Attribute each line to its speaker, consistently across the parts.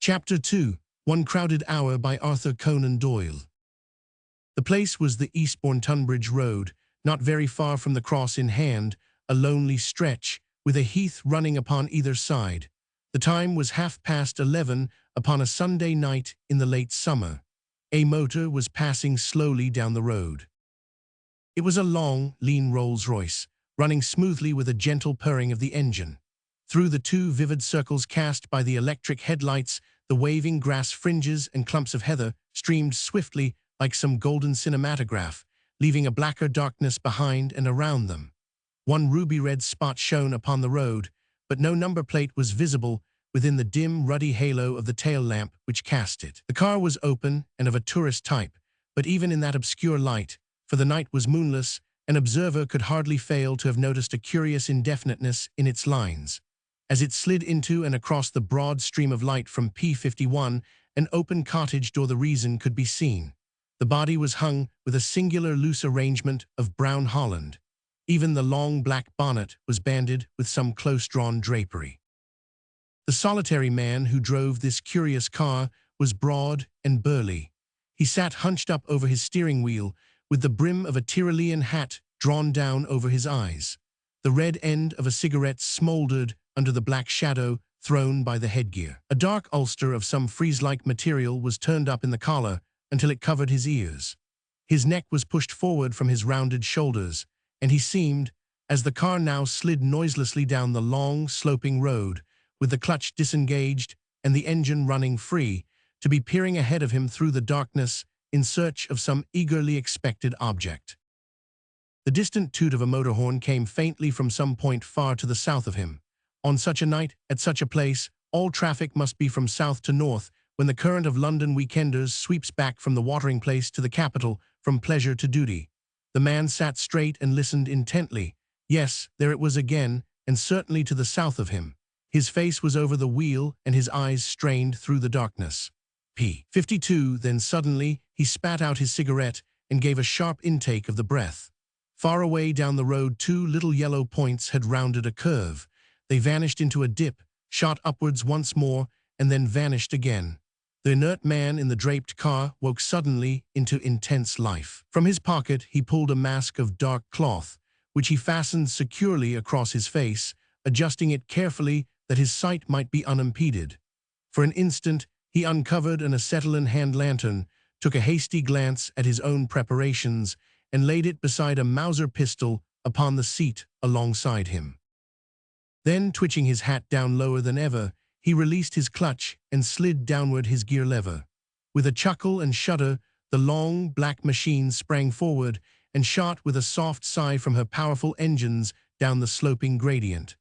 Speaker 1: Chapter 2, One Crowded Hour by Arthur Conan Doyle. The place was the Eastbourne-Tunbridge Road, not very far from the Cross in Hand, a lonely stretch, with a heath running upon either side. The time was 11:30 upon a Sunday night in the late summer. A motor was passing slowly down the road. It was a long, lean Rolls-Royce, running smoothly with a gentle purring of the engine. Through the two vivid circles cast by the electric headlights, the waving grass fringes and clumps of heather streamed swiftly like some golden cinematograph, leaving a blacker darkness behind and around them. One ruby-red spot shone upon the road, but no number plate was visible within the dim, ruddy halo of the tail lamp which cast it. The car was open and of a tourist type, but even in that obscure light, for the night was moonless, an observer could hardly fail to have noticed a curious indefiniteness in its lines. As it slid into and across the broad stream of light from P51, an open cottage door the reason could be seen. The body was hung with a singular loose arrangement of brown holland. Even the long black bonnet was banded with some close-drawn drapery. The solitary man who drove this curious car was broad and burly. He sat hunched up over his steering wheel, with the brim of a Tyrolean hat drawn down over his eyes. The red end of a cigarette smoldered under the black shadow thrown by the headgear. A dark ulster of some frieze-like material was turned up in the collar until it covered his ears. His neck was pushed forward from his rounded shoulders, and he seemed, as the car now slid noiselessly down the long, sloping road, with the clutch disengaged and the engine running free, to be peering ahead of him through the darkness in search of some eagerly expected object. The distant toot of a motor horn came faintly from some point far to the south of him. On such a night, at such a place, all traffic must be from south to north, when the current of London weekenders sweeps back from the watering place to the capital, from pleasure to duty. The man sat straight and listened intently. Yes, there it was again, and certainly to the south of him. His face was over the wheel and his eyes strained through the darkness. P52, then suddenly, he spat out his cigarette and gave a sharp intake of the breath. Far away down the road, two little yellow points had rounded a curve. They vanished into a dip, shot upwards once more, and then vanished again. The inert man in the draped car woke suddenly into intense life. From his pocket he pulled a mask of dark cloth, which he fastened securely across his face, adjusting it carefully that his sight might be unimpeded. For an instant he uncovered an acetylene hand lantern, took a hasty glance at his own preparations, and laid it beside a Mauser pistol upon the seat alongside him. Then, twitching his hat down lower than ever, he released his clutch and slid downward his gear lever. With a chuckle and shudder, the long, black machine sprang forward and shot with a soft sigh from her powerful engines down the sloping gradient.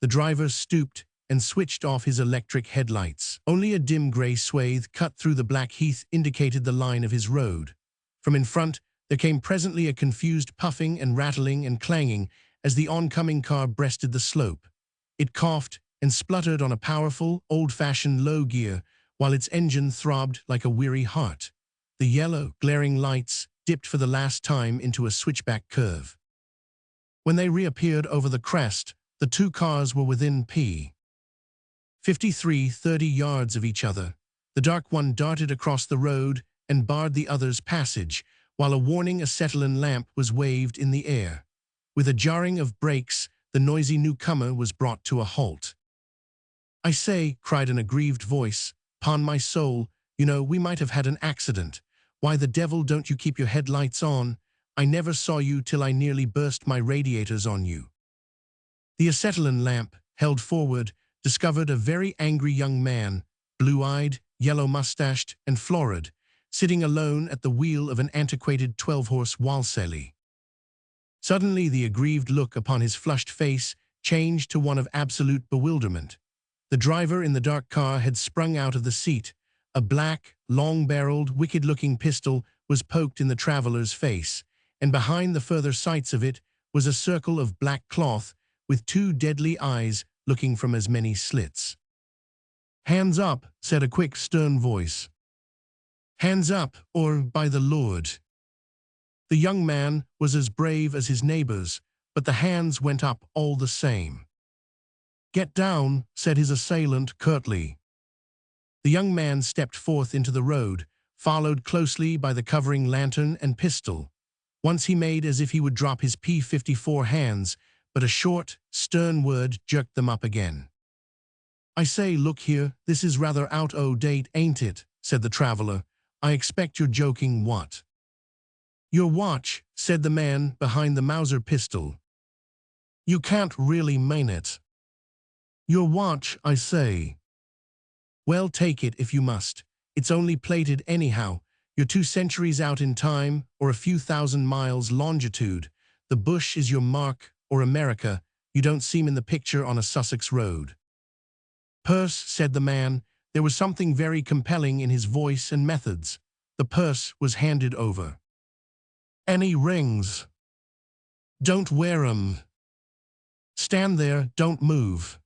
Speaker 1: The driver stooped and switched off his electric headlights. Only a dim gray swathe cut through the black heath indicated the line of his road. From in front, there came presently a confused puffing and rattling and clanging as the oncoming car breasted the slope. It coughed and spluttered on a powerful, old-fashioned low gear, while its engine throbbed like a weary heart. The yellow, glaring lights dipped for the last time into a switchback curve. When they reappeared over the crest, the two cars were within P53, 30 yards of each other. The dark one darted across the road and barred the other's passage, while a warning acetylene lamp was waved in the air. With a jarring of brakes, the noisy newcomer was brought to a halt. "I say," cried an aggrieved voice, "'pon my soul, you know, we might have had an accident. Why the devil don't you keep your headlights on? I never saw you till I nearly burst my radiators on you." The acetylene lamp, held forward, discovered a very angry young man, blue-eyed, yellow-mustached, and florid, sitting alone at the wheel of an antiquated 12-horse Walseli. Suddenly the aggrieved look upon his flushed face changed to one of absolute bewilderment. The driver in the dark car had sprung out of the seat. A black, long-barreled, wicked-looking pistol was poked in the traveler's face, and behind the further sights of it was a circle of black cloth with two deadly eyes looking from as many slits. "Hands up," said a quick, stern voice. "Hands up, or by the Lord." The young man was as brave as his neighbors, but the hands went up all the same. "Get down," said his assailant curtly. The young man stepped forth into the road, followed closely by the covering lantern and pistol. Once he made as if he would drop his P-54 hands, but a short, stern word jerked them up again. "I say, look here, this is rather out o' date, ain't it?" said the traveler. "I expect you're joking, what?" "Your watch," said the man behind the Mauser pistol. "You can't really mean it." "Your watch, I say." "Well, take it if you must. It's only plated anyhow. You're 2 centuries out in time, or a few thousand miles longitude. The bush is your mark, or America. You don't seem in the picture on a Sussex road." "Purse," said the man. There was something very compelling in his voice and methods. The purse was handed over. "Any rings?" "Don't wear 'em." "Stand there, don't move."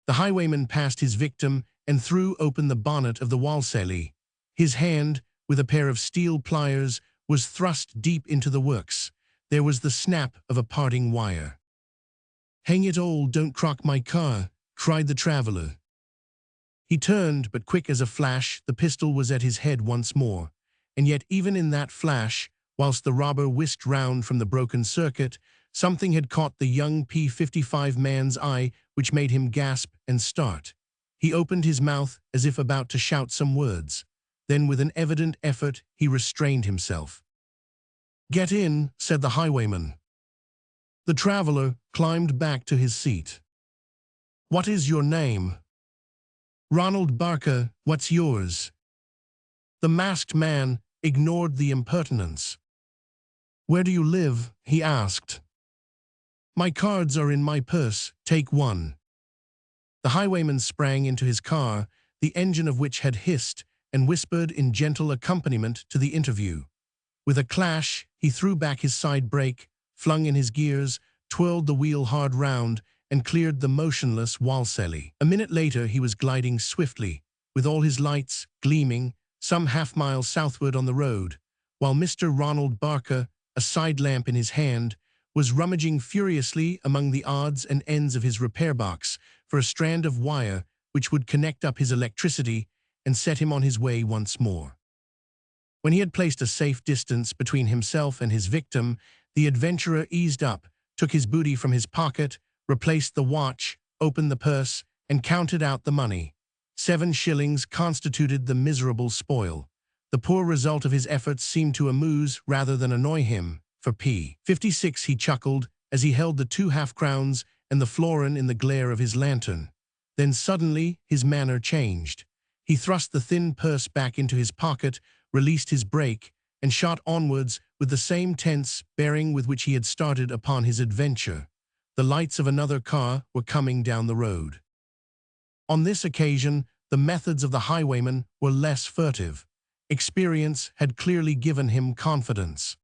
Speaker 1: The highwayman passed his victim and threw open the bonnet of the Walsally. His hand, with a pair of steel pliers, was thrust deep into the works. There was the snap of a parting wire. "Hang it all, don't crock my car," cried the traveler. He turned, but quick as a flash, the pistol was at his head once more. And yet even in that flash, whilst the robber whisked round from the broken circuit, something had caught the young P-55 man's eye, which made him gasp and start. He opened his mouth as if about to shout some words. Then, with an evident effort, he restrained himself. "Get in," said the highwayman. The traveler climbed back to his seat. "What is your name?" "Ronald Barker, what's yours?" The masked man ignored the impertinence. "Where do you live?" he asked. "My cards are in my purse, take one." The highwayman sprang into his car, the engine of which had hissed, and whispered in gentle accompaniment to the interview. With a clash, he threw back his side brake, flung in his gears, twirled the wheel hard round, and cleared the motionless Walsally. A minute later he was gliding swiftly, with all his lights gleaming, some half-mile southward on the road, while Mr. Ronald Barker, a side lamp in his hand, was rummaging furiously among the odds and ends of his repair box for a strand of wire which would connect up his electricity and set him on his way once more. When he had placed a safe distance between himself and his victim, the adventurer eased up, took his booty from his pocket, replaced the watch, opened the purse, and counted out the money. 7 shillings constituted the miserable spoil. The poor result of his efforts seemed to amuse rather than annoy him. For P-56 he chuckled as he held the 2 half-crowns and the florin in the glare of his lantern. Then suddenly his manner changed. He thrust the thin purse back into his pocket, released his brake, and shot onwards with the same tense bearing with which he had started upon his adventure. The lights of another car were coming down the road. On this occasion, the methods of the highwayman were less furtive. Experience had clearly given him confidence.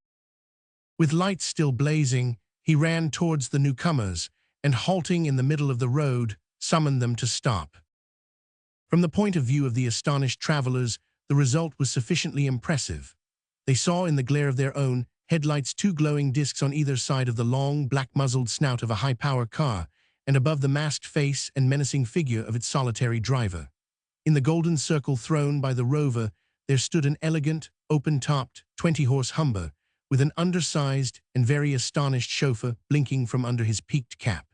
Speaker 1: With lights still blazing, he ran towards the newcomers, and halting in the middle of the road, summoned them to stop. From the point of view of the astonished travelers, the result was sufficiently impressive. They saw in the glare of their own headlights 2 glowing discs on either side of the long, black-muzzled snout of a high-power car, and above the masked face and menacing figure of its solitary driver. In the golden circle thrown by the rover, there stood an elegant, open-topped, 20-horse Humber, with an undersized and very astonished chauffeur blinking from under his peaked cap.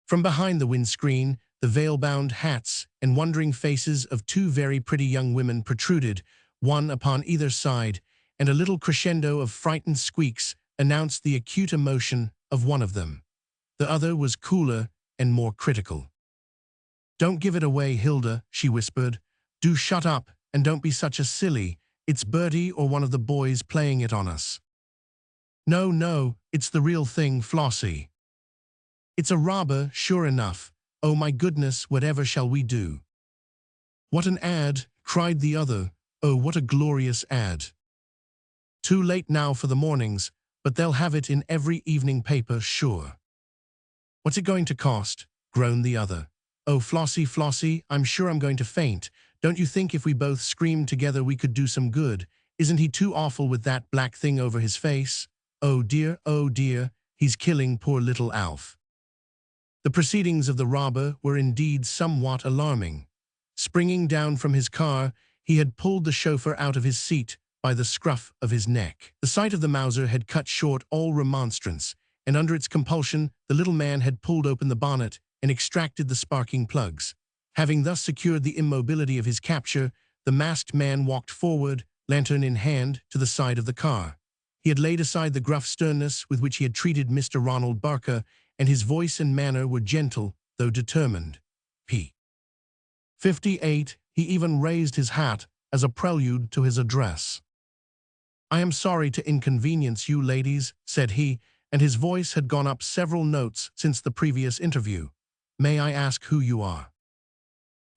Speaker 1: From behind the windscreen, the veil-bound hats and wondering faces of 2 very pretty young women protruded, one upon either side, and a little crescendo of frightened squeaks announced the acute emotion of one of them. The other was cooler and more critical. "Don't give it away, Hilda," she whispered. "Do shut up, and don't be such a silly. It's Bertie or one of the boys playing it on us." "No, no, it's the real thing, Flossie." "It's a robber, sure enough. Oh my goodness, whatever shall we do?" "What an ad," cried the other. "Oh, what a glorious ad." "Too late now for the mornings, but they'll have it in every evening paper, sure." "What's it going to cost?" groaned the other. "Oh, Flossie, Flossie, I'm sure I'm going to faint. Don't you think if we both screamed together we could do some good? Isn't he too awful with that black thing over his face? Oh dear, he's killing poor little Alf." The proceedings of the robber were indeed somewhat alarming. Springing down from his car, he had pulled the chauffeur out of his seat by the scruff of his neck. The sight of the Mauser had cut short all remonstrance, and under its compulsion, the little man had pulled open the bonnet and extracted the sparking plugs. Having thus secured the immobility of his capture, the masked man walked forward, lantern in hand, to the side of the car. He had laid aside the gruff sternness with which he had treated Mr. Ronald Barker, and his voice and manner were gentle, though determined. P. 58, he even raised his hat as a prelude to his address. "I am sorry to inconvenience you, ladies," said he, and his voice had gone up several notes since the previous interview. "May I ask who you are?"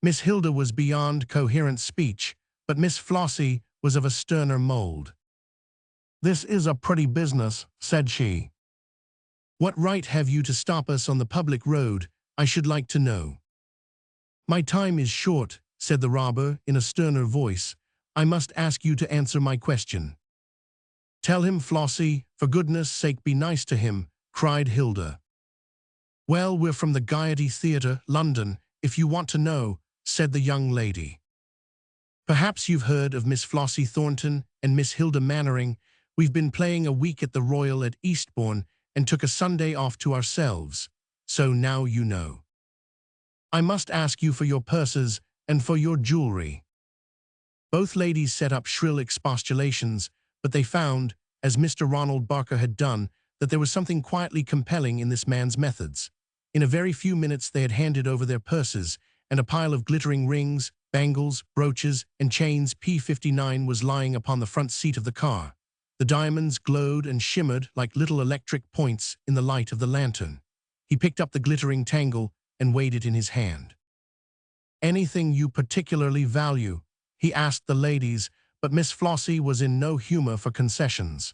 Speaker 1: Miss Hilda was beyond coherent speech, but Miss Flossie was of a sterner mold. "This is a pretty business," said she. "What right have you to stop us on the public road, I should like to know?" "My time is short," said the robber in a sterner voice. "I must ask you to answer my question." "Tell him, Flossie, for goodness' sake be nice to him," cried Hilda. "Well, we're from the Gaiety Theatre, London, if you want to know," said the young lady. "Perhaps you've heard of Miss Flossie Thornton and Miss Hilda Mannering. We've been playing a week at the Royal at Eastbourne and took a Sunday off to ourselves. So now you know. I must ask you for your purses and for your jewelry." Both ladies set up shrill expostulations, but they found, as Mr. Ronald Barker had done, that there was something quietly compelling in this man's methods. In a very few minutes they had handed over their purses, and a pile of glittering rings, bangles, brooches, and chains. P-59 was lying upon the front seat of the car. The diamonds glowed and shimmered like little electric points in the light of the lantern. He picked up the glittering tangle and weighed it in his hand. "Anything you particularly value?" he asked the ladies, but Miss Flossie was in no humor for concessions.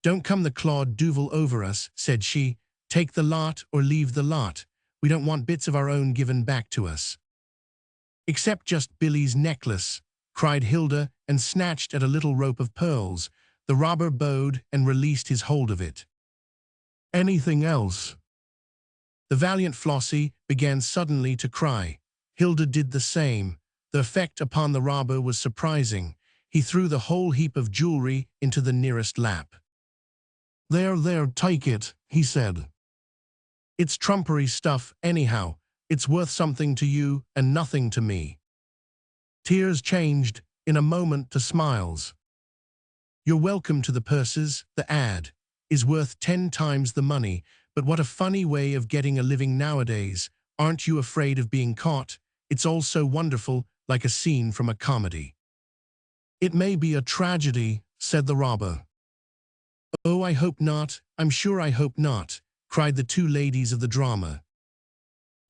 Speaker 1: "Don't come the Claude Duval over us," said she. "Take the lot or leave the lot. We don't want bits of our own given back to us." "Except just Billy's necklace," cried Hilda, and snatched at a little rope of pearls. The robber bowed and released his hold of it. "Anything else?" The valiant Flossie began suddenly to cry. Hilda did the same. The effect upon the robber was surprising. He threw the whole heap of jewelry into the nearest lap. There, take it," he said. "It's trumpery stuff, anyhow. It's worth something to you and nothing to me." Tears changed in a moment to smiles. "You're welcome to the purses. The ad is worth 10 times the money, but what a funny way of getting a living nowadays. Aren't you afraid of being caught? It's all so wonderful, like a scene from a comedy." "It may be a tragedy," said the robber. "Oh, I hope not. I'm sure I hope not," cried the two ladies of the drama.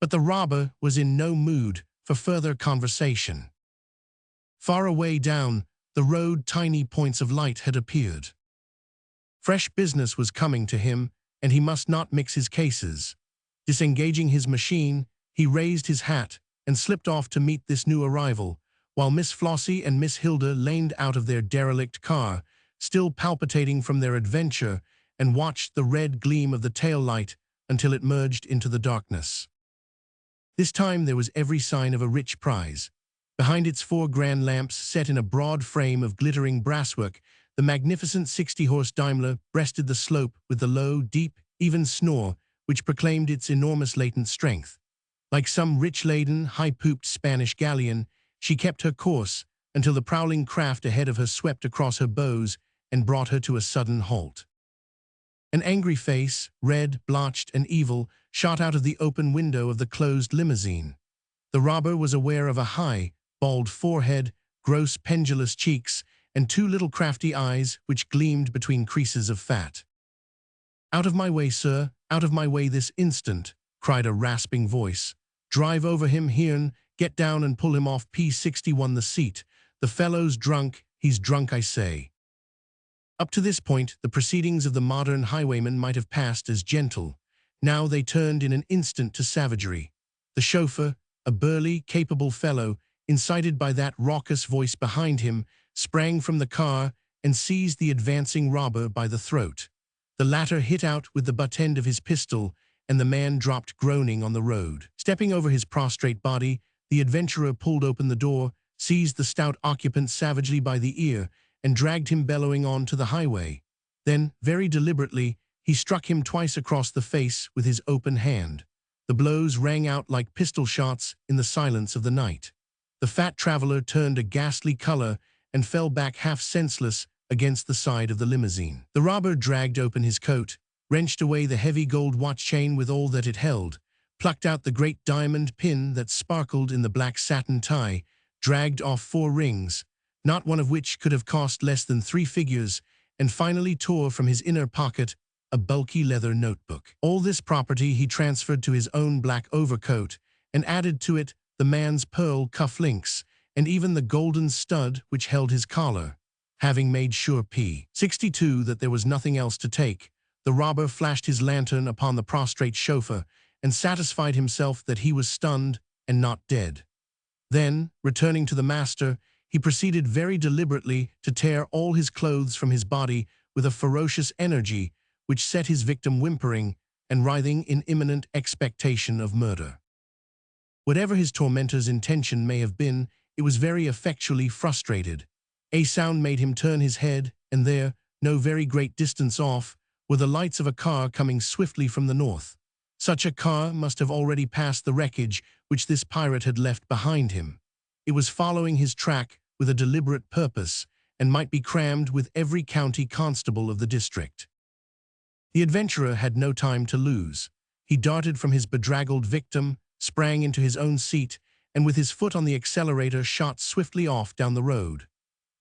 Speaker 1: But the robber was in no mood for further conversation. Far away down the road tiny points of light had appeared. Fresh business was coming to him, and he must not mix his cases. Disengaging his machine, he raised his hat and slipped off to meet this new arrival, while Miss Flossie and Miss Hilda leaned out of their derelict car, still palpitating from their adventure, and watched the red gleam of the tail light until it merged into the darkness. This time there was every sign of a rich prize. Behind its 4 grand lamps set in a broad frame of glittering brasswork, the magnificent 60-horse Daimler breasted the slope with the low, deep, even snore which proclaimed its enormous latent strength. Like some rich-laden, high-pooped Spanish galleon, she kept her course until the prowling craft ahead of her swept across her bows and brought her to a sudden halt. An angry face, red, blotched, and evil, shot out of the open window of the closed limousine. The robber was aware of a high, bald forehead, gross, pendulous cheeks, and 2 little crafty eyes which gleamed between creases of fat. "Out of my way, sir, out of my way this instant," cried a rasping voice. "Drive over him, Hearn, get down and pull him off P61 the seat. The fellow's drunk, he's drunk, I say." Up to this point, the proceedings of the modern highwayman might have passed as gentle. Now they turned in an instant to savagery. The chauffeur, a burly, capable fellow, incited by that raucous voice behind him, sprang from the car and seized the advancing robber by the throat. The latter hit out with the butt end of his pistol, and the man dropped groaning on the road. Stepping over his prostrate body, the adventurer pulled open the door, seized the stout occupant savagely by the ear, and dragged him bellowing on to the highway. Then, very deliberately, he struck him twice across the face with his open hand. The blows rang out like pistol shots in the silence of the night. The fat traveler turned a ghastly color and fell back half senseless against the side of the limousine. The robber dragged open his coat, wrenched away the heavy gold watch chain with all that it held, plucked out the great diamond pin that sparkled in the black satin tie, dragged off 4 rings, not one of which could have cost less than 3 figures, and finally tore from his inner pocket a bulky leather notebook. All this property he transferred to his own black overcoat and added to it the man's pearl cufflinks and even the golden stud which held his collar. Having made sure P62 that there was nothing else to take, the robber flashed his lantern upon the prostrate chauffeur and satisfied himself that he was stunned and not dead. Then, returning to the master, he proceeded very deliberately to tear all his clothes from his body with a ferocious energy which set his victim whimpering and writhing in imminent expectation of murder. Whatever his tormentor's intention may have been, it was very effectually frustrated. A sound made him turn his head, and there, no very great distance off, were the lights of a car coming swiftly from the north. Such a car must have already passed the wreckage which this pirate had left behind him. It was following his track with a deliberate purpose, and might be crammed with every county constable of the district. The adventurer had no time to lose. He darted from his bedraggled victim, sprang into his own seat, and with his foot on the accelerator shot swiftly off down the road.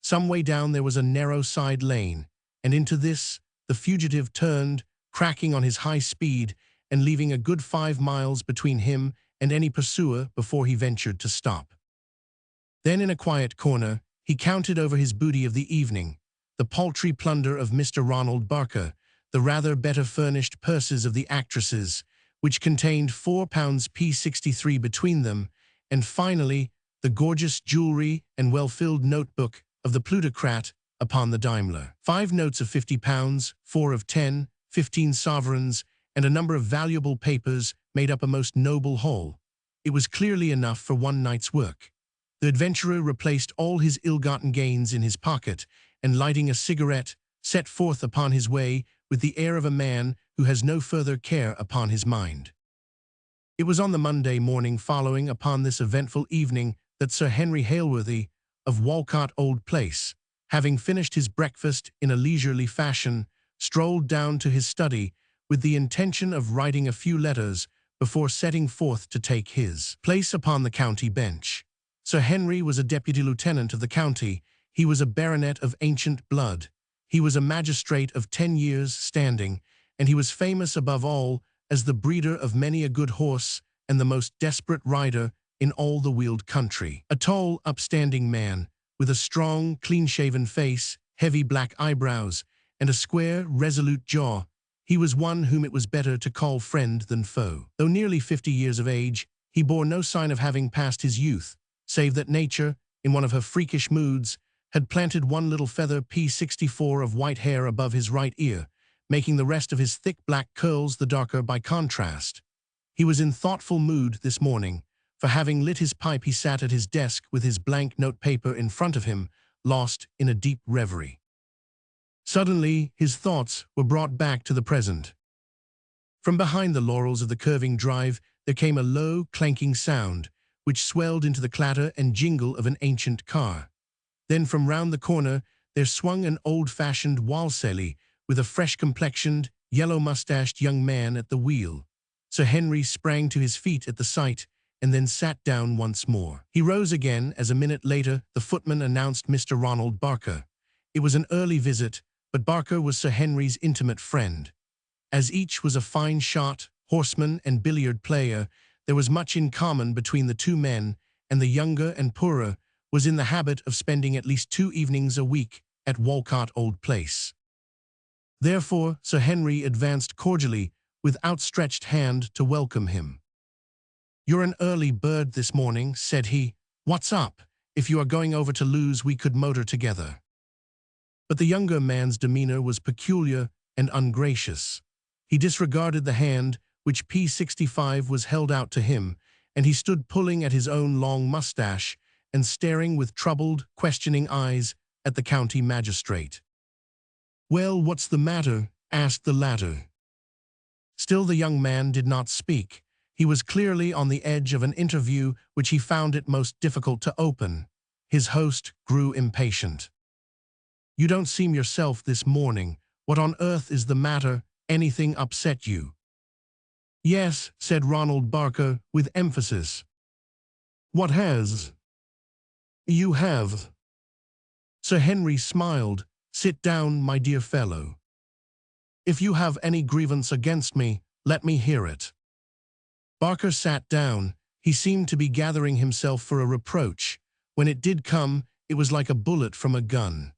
Speaker 1: Some way down there was a narrow side lane, and into this the fugitive turned, cracking on his high speed, and leaving a good 5 miles between him and any pursuer before he ventured to stop. Then in a quiet corner, he counted over his booty of the evening, the paltry plunder of Mr. Ronald Barker, the rather better furnished purses of the actresses, which contained £4 P63 between them, and finally the gorgeous jewelry and well-filled notebook of the plutocrat upon the Daimler. 5 notes of £50, 4 of 10, 15 sovereigns, and a number of valuable papers made up a most noble haul. It was clearly enough for one night's work. The adventurer replaced all his ill-gotten gains in his pocket, and lighting a cigarette, set forth upon his way with the air of a man who has no further care upon his mind. It was on the Monday morning following upon this eventful evening that Sir Henry Hailworthy, of Walcot Old Place, having finished his breakfast in a leisurely fashion, strolled down to his study with the intention of writing a few letters before setting forth to take his place upon the county bench. Sir Henry was a deputy lieutenant of the county. He was a baronet of ancient blood. He was a magistrate of 10 years' standing, and he was famous above all as the breeder of many a good horse and the most desperate rider in all the Weald country. A tall, upstanding man, with a strong, clean-shaven face, heavy black eyebrows, and a square, resolute jaw, he was one whom it was better to call friend than foe. Though nearly 50 years of age, he bore no sign of having passed his youth, save that nature, in one of her freakish moods, had planted one little feather P64 of white hair above his right ear, making the rest of his thick black curls the darker by contrast. He was in thoughtful mood this morning, for having lit his pipe he sat at his desk with his blank notepaper in front of him, lost in a deep reverie. Suddenly, his thoughts were brought back to the present. From behind the laurels of the curving drive there came a low, clanking sound, which swelled into the clatter and jingle of an ancient car. Then from round the corner there swung an old-fashioned walsely with a fresh-complexioned, yellow-mustached young man at the wheel. Sir Henry sprang to his feet at the sight, and then sat down once more. He rose again as a minute later the footman announced Mr. Ronald Barker. It was an early visit, but Barker was Sir Henry's intimate friend. As each was a fine shot, horseman, and billiard player, there was much in common between the two men, and the younger and poorer was in the habit of spending at least 2 evenings a week at Walcot Old Place. Therefore, Sir Henry advanced cordially with outstretched hand to welcome him. "You're an early bird this morning," said he. "What's up? If you are going over to Lewes, we could motor together." But the younger man's demeanor was peculiar and ungracious. He disregarded the hand which P65 was held out to him, and he stood pulling at his own long mustache and staring with troubled, questioning eyes at the county magistrate. "Well, what's the matter?" asked the latter. Still the young man did not speak. He was clearly on the edge of an interview which he found it most difficult to open. His host grew impatient. "You don't seem yourself this morning. What on earth is the matter? Anything upset you?" "Yes," said Ronald Barker with emphasis. "What has?" "You have." Sir Henry smiled. "Sit down, my dear fellow. If you have any grievance against me, let me hear it." Barker sat down. He seemed to be gathering himself for a reproach. When it did come, it was like a bullet from a gun.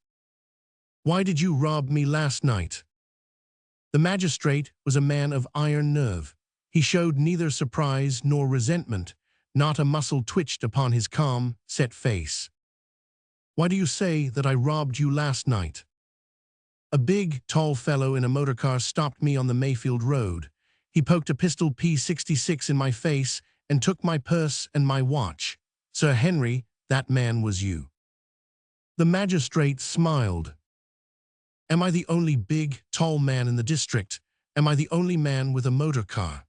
Speaker 1: "Why did you rob me last night?" The magistrate was a man of iron nerve. He showed neither surprise nor resentment. Not a muscle twitched upon his calm, set face. "Why do you say that I robbed you last night?" "A big, tall fellow in a motorcar stopped me on the Mayfield Road. He poked a pistol P66 in my face and took my purse and my watch. Sir Henry, that man was you." The magistrate smiled. "Am I the only big, tall man in the district? Am I the only man with a motor car?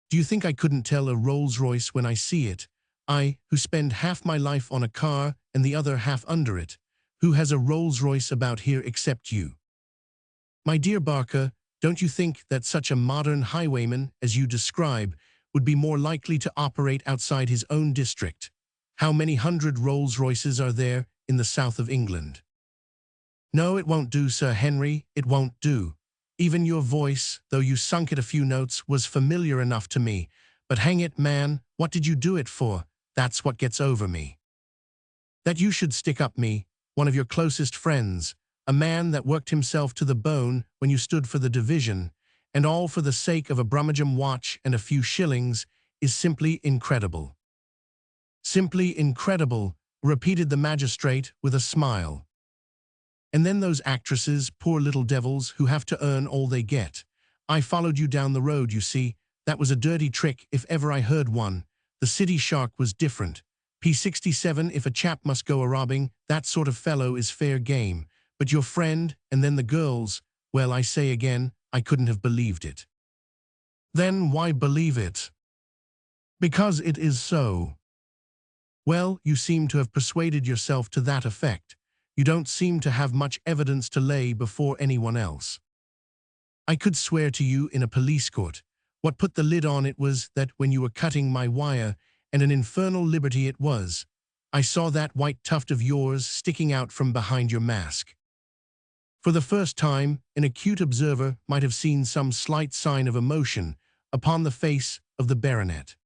Speaker 1: Do you think I couldn't tell a Rolls-Royce when I see it? I, who spend half my life on a car and the other half under it. Who has a Rolls-Royce about here except you?" "My dear Barker, don't you think that such a modern highwayman as you describe would be more likely to operate outside his own district? How many hundred Rolls-Royces are there in the south of England?" "No, it won't do, Sir Henry, it won't do. Even your voice, though you sunk it a few notes, was familiar enough to me. But hang it, man, what did you do it for? That's what gets over me. That you should stick up me, one of your closest friends, a man that worked himself to the bone when you stood for the division, and all for the sake of a Brummagem watch and a few shillings, is simply incredible." "Simply incredible," repeated the magistrate with a smile. "And then those actresses, poor little devils, who have to earn all they get. I followed you down the road, you see. That was a dirty trick if ever I heard one. The city shark was different. P67, if a chap must go a-robbing, that sort of fellow is fair game. But your friend, and then the girls, well, I say again, I couldn't have believed it." "Then why believe it?" "Because it is so." "Well, you seem to have persuaded yourself to that effect. You don't seem to have much evidence to lay before anyone else." "I could swear to you in a police court. What put the lid on it was that when you were cutting my wire, and an infernal liberty it was, I saw that white tuft of yours sticking out from behind your mask." For the first time, an acute observer might have seen some slight sign of emotion upon the face of the baronet.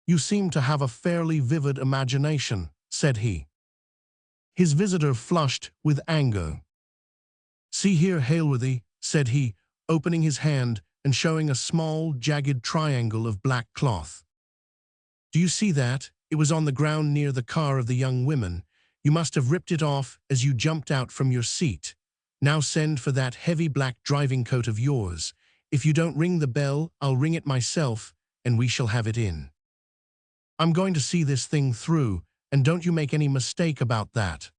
Speaker 1: "You seem to have a fairly vivid imagination," said he. His visitor flushed with anger. "See here, Hailworthy," said he, opening his hand and showing a small, jagged triangle of black cloth. "Do you see that? It was on the ground near the car of the young women. You must have ripped it off as you jumped out from your seat. Now send for that heavy black driving coat of yours. If you don't ring the bell, I'll ring it myself, and we shall have it in. I'm going to see this thing through, and don't you make any mistake about that."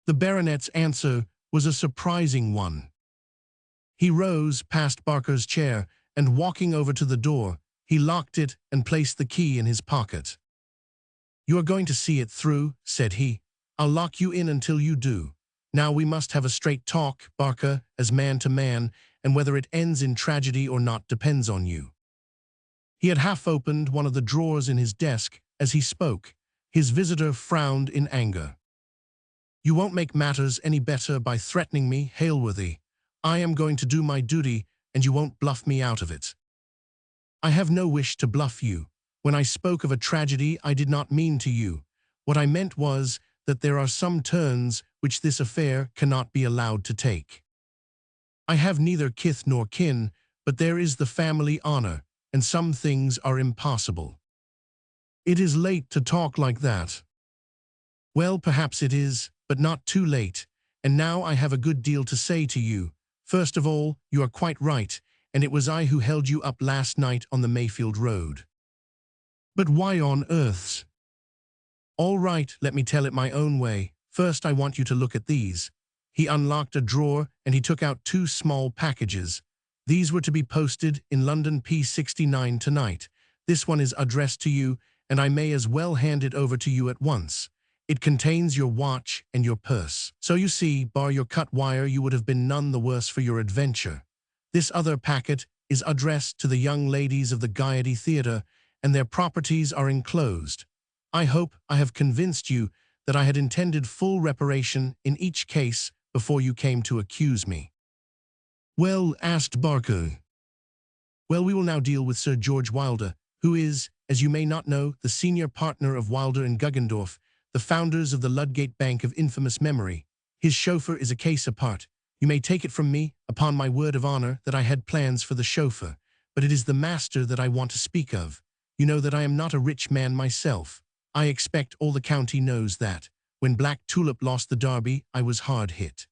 Speaker 1: The baronet's answer was a surprising one. He rose past Barker's chair, and walking over to the door, he locked it and placed the key in his pocket. "You are going to see it through," said he. "I'll lock you in until you do. Now we must have a straight talk, Barker, as man to man, and whether it ends in tragedy or not depends on you." He had half opened one of the drawers in his desk as he spoke. His visitor frowned in anger. "You won't make matters any better by threatening me, Hailworthy. I am going to do my duty, and you won't bluff me out of it." "I have no wish to bluff you. When I spoke of a tragedy, I did not mean to you. What I meant was that there are some turns which this affair cannot be allowed to take. I have neither kith nor kin, but there is the family honor, and some things are impossible." "It is late to talk like that." "Well, perhaps it is, but not too late, and now I have a good deal to say to you. First of all, you are quite right, and it was I who held you up last night on the Mayfield Road." But why on earth's? All right, let me tell it my own way. First, I want you to look at these. He unlocked a drawer and he took out two small packages. These were to be posted in London P69 tonight. This one is addressed to you, and I may as well hand it over to you at once. It contains your watch and your purse. So you see, bar your cut wire, you would have been none the worse for your adventure. This other packet is addressed to the young ladies of the Gaiety Theatre, and their properties are enclosed. I hope I have convinced you that I had intended full reparation in each case before you came to accuse me. Well, asked Barker. Well, we will now deal with Sir George Wilder, who is, as you may not know, the senior partner of Wilder and Guggendorf, the founders of the Ludgate Bank of infamous memory. His chauffeur is a case apart. You may take it from me, upon my word of honor, that I had plans for the chauffeur, but it is the master that I want to speak of. You know that I am not a rich man myself. I expect all the county knows that. When Black Tulip lost the Derby, I was hard hit.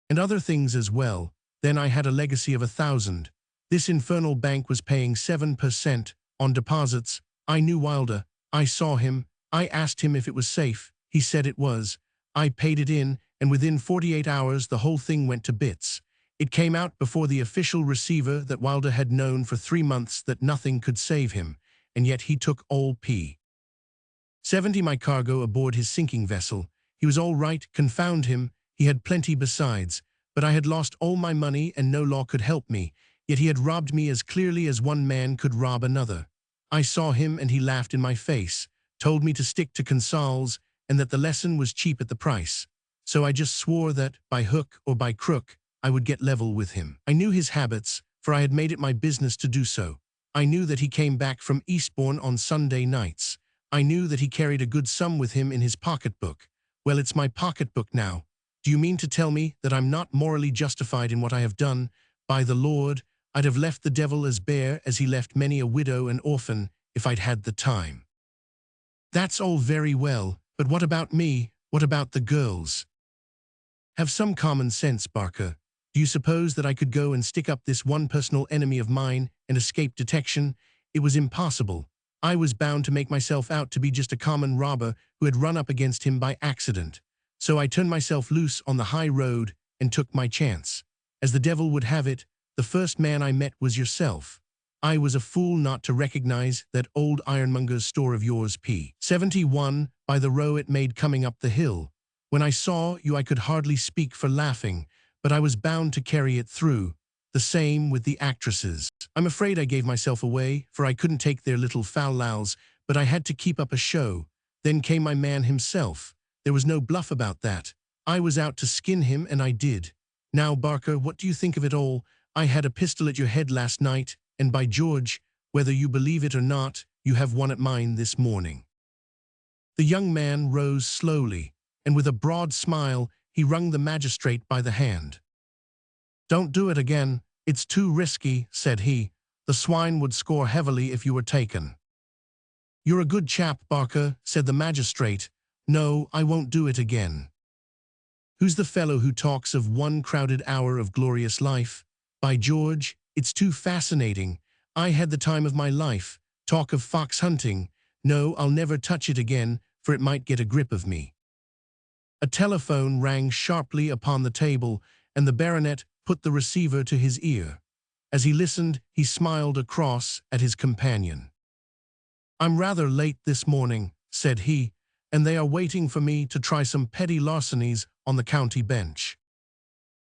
Speaker 1: And other things as well. Then I had a legacy of 1,000. This infernal bank was paying 7% on deposits. I knew Wilder. I saw him. I asked him if it was safe. He said it was. I paid it in, and within 48 hours the whole thing went to bits. It came out before the official receiver that Wilder had known for 3 months that nothing could save him, and yet he took all P70 my cargo aboard his sinking vessel. He was all right, confound him. He had plenty besides. But I had lost all my money and no law could help me, yet he had robbed me as clearly as one man could rob another. I saw him and he laughed in my face, told me to stick to consols and that the lesson was cheap at the price. So I just swore that, by hook or by crook, I would get level with him. I knew his habits, for I had made it my business to do so. I knew that he came back from Eastbourne on Sunday nights. I knew that he carried a good sum with him in his pocketbook. Well, it's my pocketbook now. Do you mean to tell me that I'm not morally justified in what I have done? By the Lord, I'd have left the devil as bare as he left many a widow and orphan if I'd had the time. That's all very well, but what about me? What about the girls? Have some common sense, Barker. Do you suppose that I could go and stick up this one personal enemy of mine and escape detection? It was impossible. I was bound to make myself out to be just a common robber who had run up against him by accident. So I turned myself loose on the high road and took my chance. As the devil would have it, the first man I met was yourself. I was a fool not to recognize that old ironmonger's store of yours, P71, by the row it made coming up the hill. When I saw you, I could hardly speak for laughing, but I was bound to carry it through. The same with the actresses. I'm afraid I gave myself away, for I couldn't take their little fal-lals, but I had to keep up a show. Then came my man himself. There was no bluff about that. I was out to skin him, and I did. Now, Barker, what do you think of it all? I had a pistol at your head last night, and by George, whether you believe it or not, you have one at mine this morning. The young man rose slowly, and with a broad smile, he wrung the magistrate by the hand. Don't do it again. It's too risky, said he. The swine would score heavily if you were taken. You're a good chap, Barker, said the magistrate. No, I won't do it again. Who's the fellow who talks of one crowded hour of glorious life? By George, it's too fascinating. I had the time of my life. Talk of fox hunting. No, I'll never touch it again, for it might get a grip of me. A telephone rang sharply upon the table, and the baronet put the receiver to his ear. As he listened, he smiled across at his companion. I'm rather late this morning, said he, and they are waiting for me to try some petty larcenies on the county bench.